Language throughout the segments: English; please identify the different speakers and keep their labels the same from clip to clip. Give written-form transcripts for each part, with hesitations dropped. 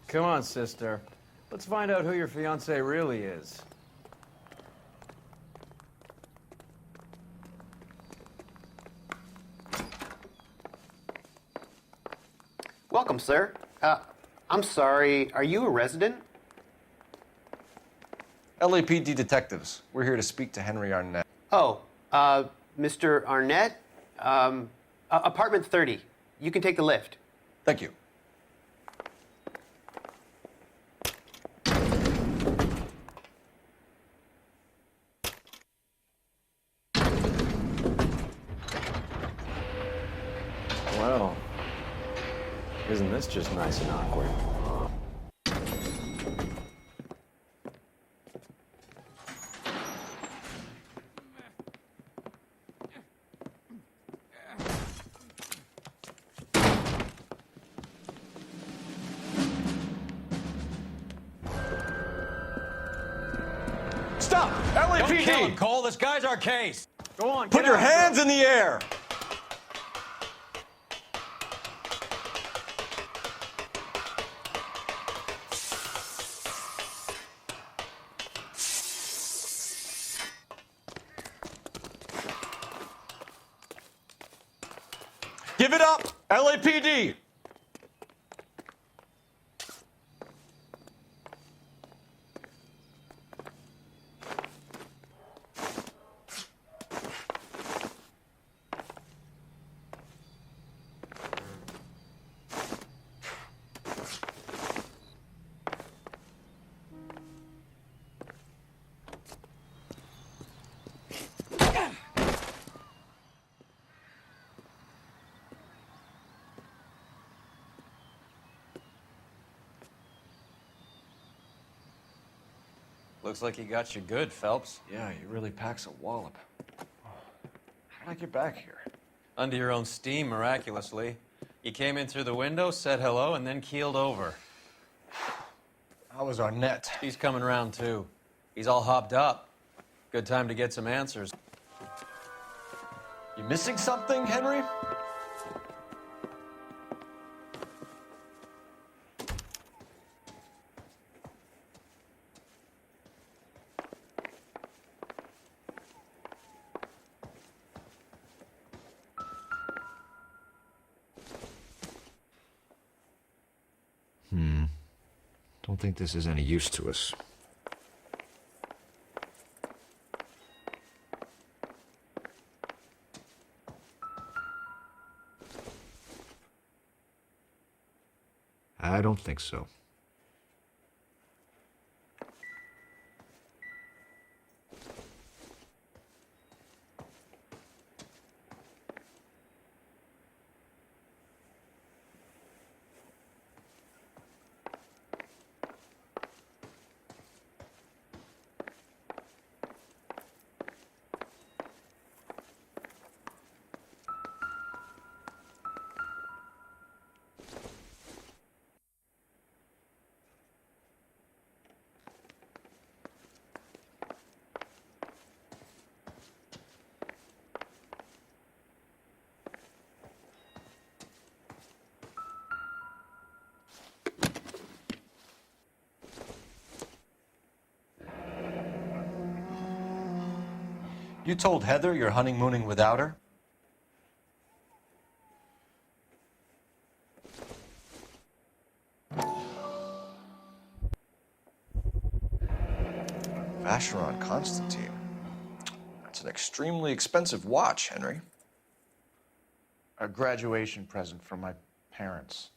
Speaker 1: Come on, sister. Let's find out who your fiancé really is.
Speaker 2: Welcome, sir. I'm sorry, are you a resident?
Speaker 3: LAPD detectives. We're here to speak to Henry Arnett.
Speaker 2: Oh, Mr. Arnett? Apartment 30. You can take the lift.
Speaker 3: Thank you.
Speaker 1: Well, isn't this just nice and awkward?
Speaker 3: Stop!
Speaker 4: Don't kill him,
Speaker 3: LAPD!
Speaker 4: Cole. This guy's our case.
Speaker 1: Go on,
Speaker 3: Put
Speaker 1: get
Speaker 3: your
Speaker 1: after
Speaker 3: hands
Speaker 1: him.
Speaker 3: in the air! Give it up, LAPD!
Speaker 4: Looks like he got you good, Phelps.
Speaker 3: Yeah, he really packs a wallop. How did I get back here?
Speaker 4: Under your own steam, miraculously. You came in through the window, said hello, and then keeled over.
Speaker 3: How was Arnett?
Speaker 4: He's coming round, too. He's all hopped up. Good time to get some answers.
Speaker 3: You missing something, Henry? Don't think this is any use to us. I don't think so. You told Heather you're honeymooning without her? Vacheron Constantine. That's an extremely expensive watch, Henry.
Speaker 5: A graduation present from my parents.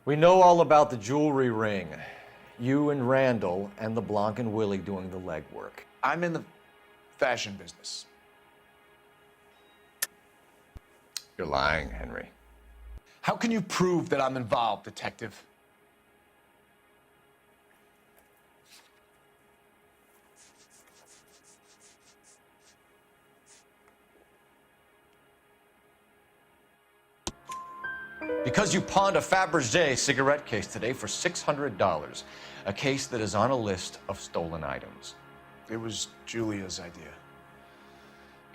Speaker 3: We know all about the jewelry ring. You and Randall and LeBlanc and Willie doing the legwork.
Speaker 5: I'm in the fashion business.
Speaker 3: You're lying, Henry.
Speaker 5: How can you prove that I'm involved, detective?
Speaker 3: Because you pawned a Fabergé cigarette case today for $600. A case that is on a list of stolen items.
Speaker 5: It was Julia's idea.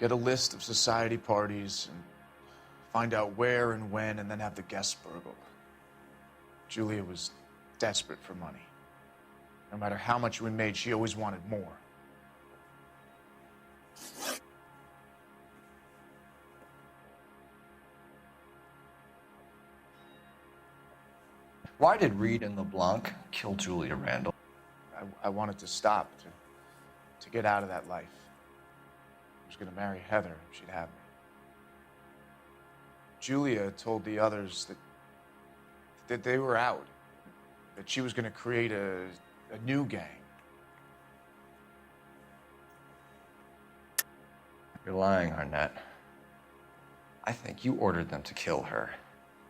Speaker 5: Get a list of society parties and find out where and when, and then have the guests burgled. Julia was desperate for money. No matter how much we made, she always wanted more.
Speaker 3: Why did Reed and LeBlanc kill Julia Randall?
Speaker 5: I wanted to stop, to get out of that life. I was going to marry Heather if she'd have me. Julia told the others that they were out, that she was going to create a new gang.
Speaker 3: You're lying, Arnett. I think you ordered them to kill her.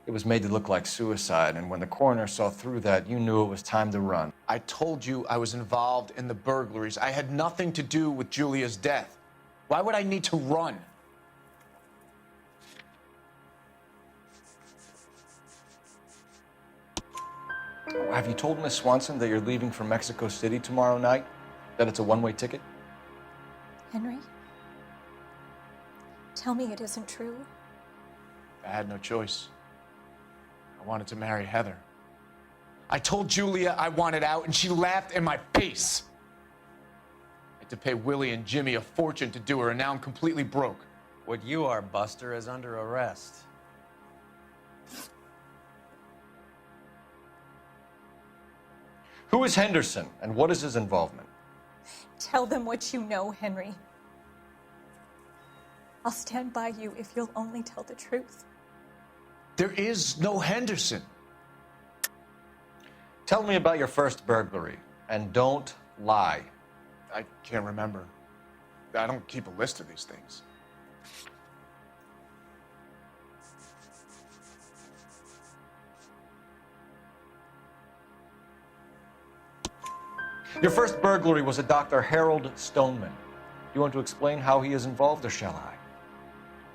Speaker 3: It was made to look like suicide, and when the coroner saw through that, you knew it was time to run.
Speaker 5: I told you I was involved in the burglaries. I had nothing to do with Julia's death. Why would I need to run?
Speaker 3: Have you told Miss Swanson that you're leaving for Mexico City tomorrow night? That it's a one-way ticket?
Speaker 6: Henry? Tell me it isn't true.
Speaker 5: I had no choice. I wanted to marry Heather. I told Julia I wanted out, and she laughed in my face. I had to pay Willie and Jimmy a fortune to do her, and now I'm completely broke.
Speaker 4: What you are, Buster, is under arrest.
Speaker 3: Who is Henderson, and what is his involvement?
Speaker 6: Tell them what you know, Henry. I'll stand by you if you'll only tell the truth.
Speaker 5: There is no Henderson.
Speaker 3: Tell me about your first burglary, and don't lie.
Speaker 5: I can't remember. I don't keep a list of these things.
Speaker 3: Your first burglary was a Dr. Harold Stoneman. You want to explain how he is involved, or shall I?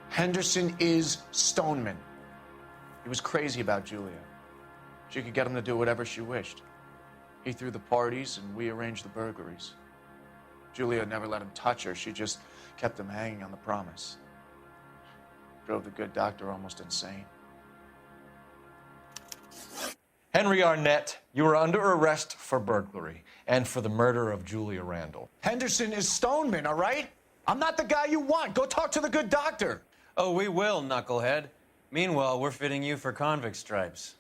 Speaker 5: Henderson is Stoneman. He was crazy about Julia. She could get him to do whatever she wished. He threw the parties, and we arranged the burglaries. Julia never let him touch her. She just kept him hanging on the promise. Drove the good doctor almost insane.
Speaker 3: Henry Arnett, you are under arrest for burglary and for the murder of Julia Randall.
Speaker 5: Henderson is Stoneman, all right? I'm not the guy you want. Go talk to the good doctor.
Speaker 4: Oh, we will, knucklehead. Meanwhile, we're fitting you for convict stripes.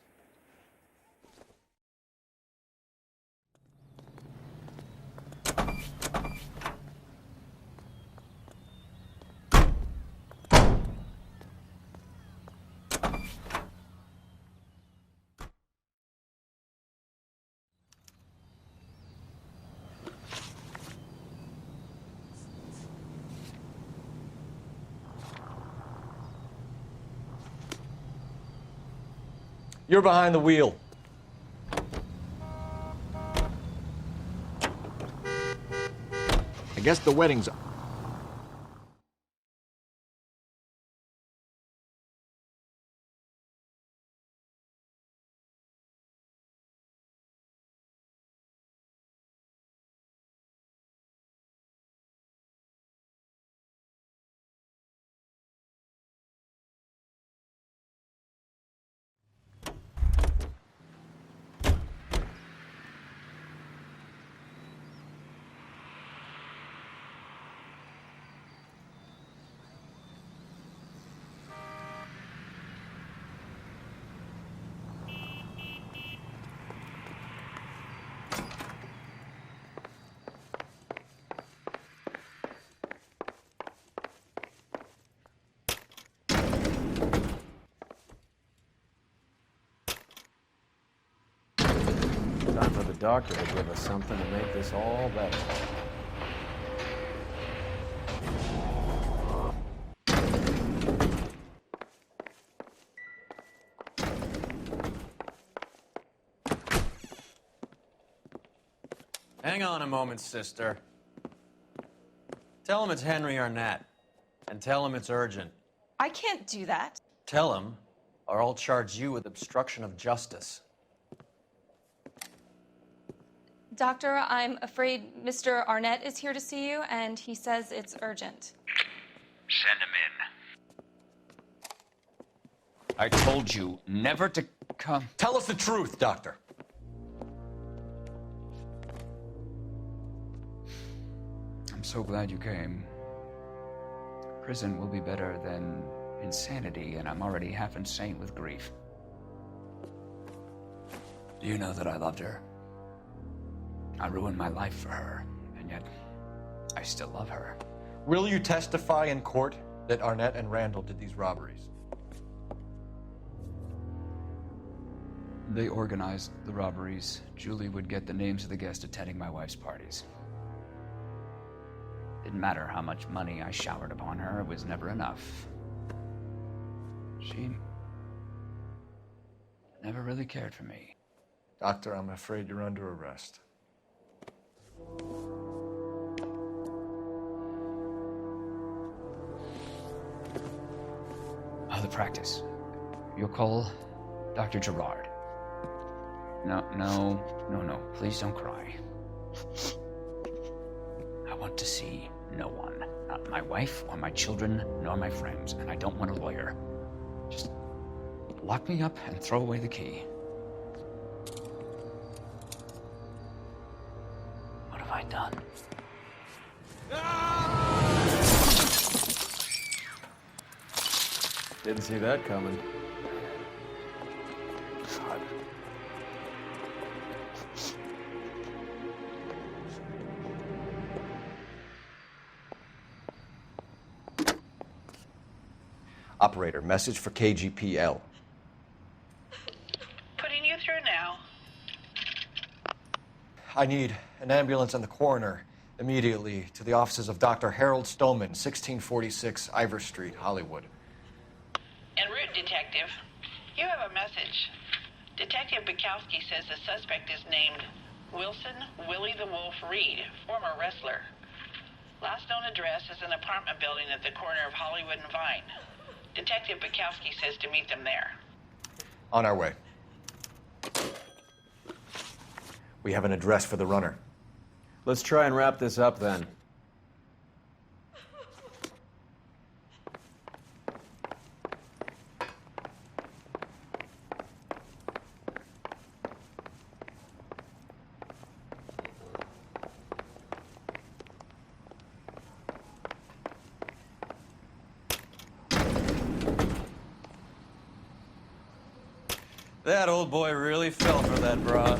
Speaker 3: You're behind the wheel. I guess the wedding's...
Speaker 1: Time for the doctor to give us something to make this all better.
Speaker 4: Hang on a moment, sister. Tell him it's Henry Arnett, and tell him it's urgent.
Speaker 7: I can't do that.
Speaker 4: Tell him, or I'll charge you with obstruction of justice.
Speaker 7: Doctor, I'm afraid Mr. Arnett is here to see you, and he says it's urgent.
Speaker 8: I told you never to come.
Speaker 3: Tell us the truth, Doctor.
Speaker 8: I'm so glad you came. Prison will be better than insanity, and I'm already half insane with grief. Do you know that I loved her? I ruined my life for her, and yet I still love her.
Speaker 3: Will you testify in court that Arnett and Randall did these robberies?
Speaker 8: They organized the robberies. Julie would get the names of the guests attending my wife's parties. Didn't matter how much money I showered upon her, it was never enough. She never really cared for me.
Speaker 3: Doctor, I'm afraid you're under arrest.
Speaker 8: Oh, the practice. You'll call Dr. Gerard. No. Please don't cry. I want to see no one. Not my wife or my children, nor my friends. And I don't want a lawyer. Just lock me up and throw away the key. What have I done?
Speaker 1: Didn't see that coming.
Speaker 3: God. Operator, message for KGPL.
Speaker 9: Putting you through now.
Speaker 3: I need an ambulance and the coroner immediately to the offices of Dr. Harold Stoneman, 1646 Ivor Street, Hollywood.
Speaker 9: En route, Detective. You have a message. Detective Bukowski says the suspect is named Wilson Willie the Wolf Reed, former wrestler. Last known address is an apartment building at the corner of Hollywood and Vine. Detective Bukowski says to meet them there.
Speaker 3: On our way. We have an address for the runner.
Speaker 1: Let's try and wrap this up then.
Speaker 4: That old boy really fell for that broad.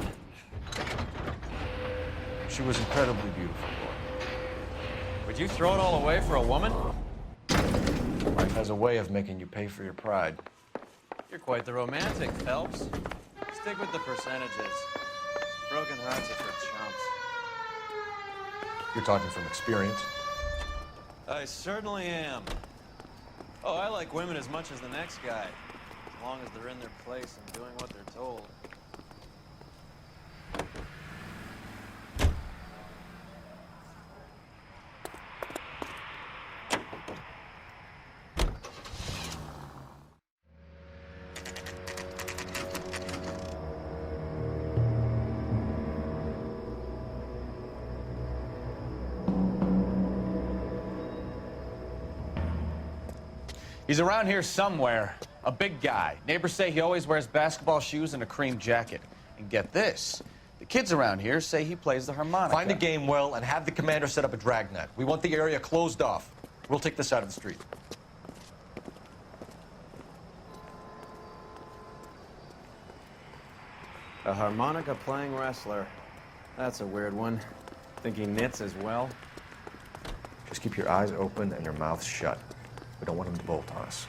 Speaker 3: She was incredibly beautiful, boy.
Speaker 4: Would you throw it all away for a woman?
Speaker 3: Life has a way of making you pay for your pride.
Speaker 4: You're quite the romantic, Phelps. Stick with the percentages. Broken hearts are for chumps.
Speaker 3: You're talking from experience.
Speaker 4: I certainly am. Oh, I like women as much as the next guy. As long as they're in their place and doing what they're told.
Speaker 5: He's around here somewhere. A big guy. Neighbors say he always wears basketball shoes and a cream jacket. And get this, the kids around here say he plays the harmonica.
Speaker 3: Find the game well and have the commander set up a dragnet. We want the area closed off. We'll take this out of the street.
Speaker 1: A harmonica playing wrestler. That's a weird one. Think he knits as well?
Speaker 3: Just keep your eyes open and your mouth shut. We don't want him to bolt on us.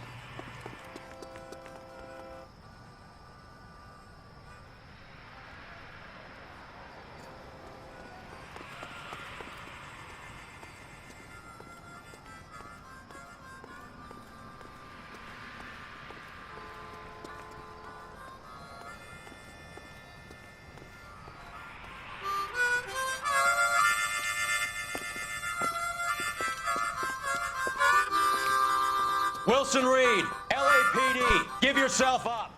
Speaker 4: Wilson Reed, LAPD, give yourself up.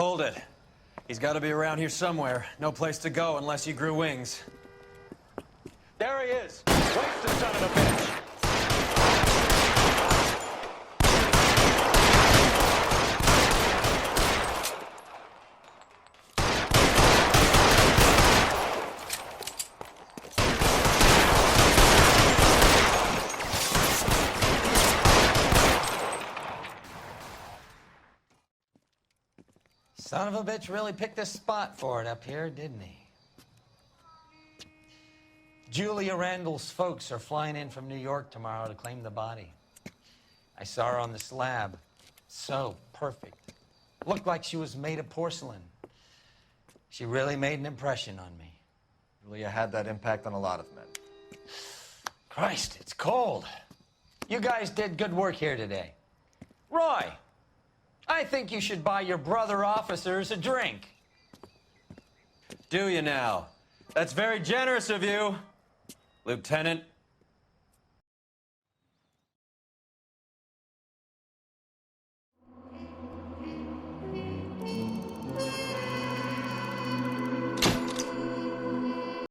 Speaker 4: Hold it. He's got to be around here somewhere. No place to go unless he grew wings. There he is! Waste the son of a bitch!
Speaker 10: Son of a bitch really picked a spot for it up here, didn't he? Julia Randall's folks are flying in from New York tomorrow to claim the body. I saw her on the slab. So perfect. Looked like she was made of porcelain. She really made an impression on me.
Speaker 3: Julia had that impact on a lot of men.
Speaker 10: Christ, it's cold. You guys did good work here today. Roy, I think you should buy your brother officers a drink.
Speaker 4: Do you now? That's very generous of you, Lieutenant.